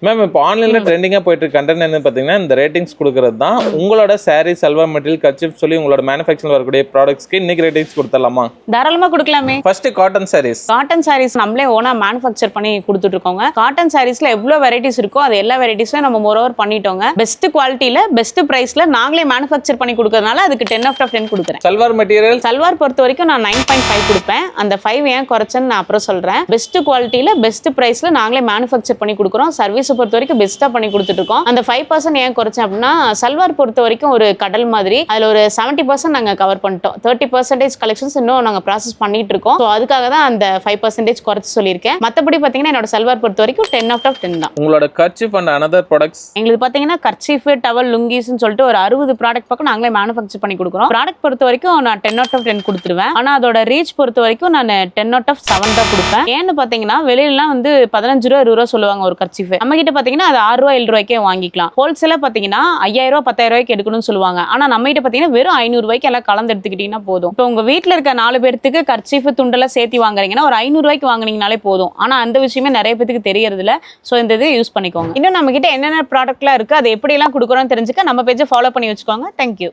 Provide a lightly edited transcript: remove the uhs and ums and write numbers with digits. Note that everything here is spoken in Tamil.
மேம் இப்போ ஆன்லைன்ல ட்ரெண்டிங்கா போயிட்டு இருக்க கண்டென்ட் என்ன பாத்தீங்கன்னா இந்த ரேட்டிங்ஸ் கொடுக்கறது தான். உங்களோட சாரி சல்வார் மெட்டீரியல் கர்ச்சீஃப் சொல்லி உங்களோட மேனுஃபேக்சரிங் வரக்கூடிய ப்ராடக்ட்ஸ்க்கு இன்னைக்கு ரேட்டிங்ஸ் கொடுத்துடலாமா? தாராளமா கொடுக்கலாமே. First cotton saris. Cotton saris நம்மளே ஓனா மேனுஃபேக்சர் பண்ணி கொடுத்துட்டு இருக்கோங்க. காட்டன் சாரீஸ்ல எவ்வளவு வெரைட்டிஸ் இருக்கோ அது எல்லா வெரைட்டிஸும் நம்ம மோரோவர் பண்ணிட்டோங்க. பெஸ்ட் குவாலிட்டியில பெஸ்ட் பிரைஸ்ல நாங்களே மேனுஃபேக்சர் பண்ணி கொடுக்கறதுனால அதுக்கு 10 out of 10 கொடுக்குறேன். சல்வார் மெட்டீரியல் சல்வார் பொறுத்த வரைக்கும் நான் 9.5 கொடுப்பேன். அந்த 5 ஏன் குறைச்சேன்னு நான் அப்புறம் சொல்றேன். பெஸ்ட் குவாலிட்டியில பெஸ்ட் பிரைஸ்ல நாங்களே மேனுஃபேக்சர் பண்ணி கொடுக்குறோம். சர்வீஸ் பொறுத்த வரைக்கும் பெஸ்டா பண்ணி கொடுத்துட்டு இருக்கோம். அந்த 5% ஏன் குறைச்சேன் அப்படின்னா சல்வார் பொறுத்த வரைக்கும் ஒரு கடல் மாதிரி அதுல ஒரு 70% நாங்க கவர் பண்ணிட்டோம். 30% கலெக்ஷன்ஸ் இன்னும் நாங்க ப்ராசஸ் பண்ணிட்டு இருக்கோம். ஸோ அதுக்காக தான் அந்த 5% குறைச்சு சொல்லியிருக்கேன். மற்றபடி பாத்தீங்கன்னா என்னோட சல்வார் பொறுத்த வரைக்கும் 10 out of 10 தான். உங்களோட கர்ச்சீஃப் அண்ட் அனதர் ப்ராடக்ட்ஸ் எங்களுக்கு பாத்தீங்கன்னா கர்ச்சீஃப், டவல், லுங்கிஸ்னு சொல்லிட்டு ஒரு 60 ப்ராடக்ட் பக்கம் நாங்களே மேனுஃபேக்சர் பண்ணி கொடுக்குறோம். ப்ராடக்ட் பொறுத்த வரைக்கும் நான் 10 out of 10 கொடுத்துருவேன். ஆனா அதோட ரீச் பொறுத்த வரைக்கும் நான் 10 out of 7 தான் கொடுப்பேன். ஏன்னு பாத்தீங்கன்னா வெளியிலாம் வந்து 15 ரூபா 20 ரூபா சொல்லுவாங்க ஒரு கர்ச்சீஃப். நம்ம கிட்ட பாத்தீங்கன்னா அது 6 ரூபா 7 ரூபாய்க்கே வாங்கிக்கலாம். ஹோல்சேலா பாத்தீங்கன்னா 5000 ரூபா 10000 ரூபாய்க்கு எடுக்கணும்னு சொல்லுவாங்க. ஆனா நம்ம கிட்ட பாத்தீங்கன்னா வெறும் 500 ரூபாய்க்கு எல்லாம் கலந்து எடுத்துக்கிட்டீங்கன்னா போதும். இப்போ உங்க வீட்டுல இருக்க 4 பேருக்கு கர்ச்சீஃப் துண்டெல்லாம் சேர்த்து வாங்குறீங்கன்னா ஒரு 500 ரூபாய்க்கு வாங்குனீங்கனாலே போதும். ஆனா அந்த விஷயமே நிறைய பேருக்கு தெரியறது இல்ல. சோ இந்த இதை யூஸ் பண்ணிக்கோங்க. இன்னும் நம்ம கிட்ட என்னென்ன ப்ராடக்ட்லாம் இருக்கு, அதை எப்படி எல்லாம் கொடுக்குறோம்னு தெரிஞ்சுக்க நம்ம பேஜை ஃபாலோ பண்ணி வச்சுக்கோங்க. தேங்க்யூ.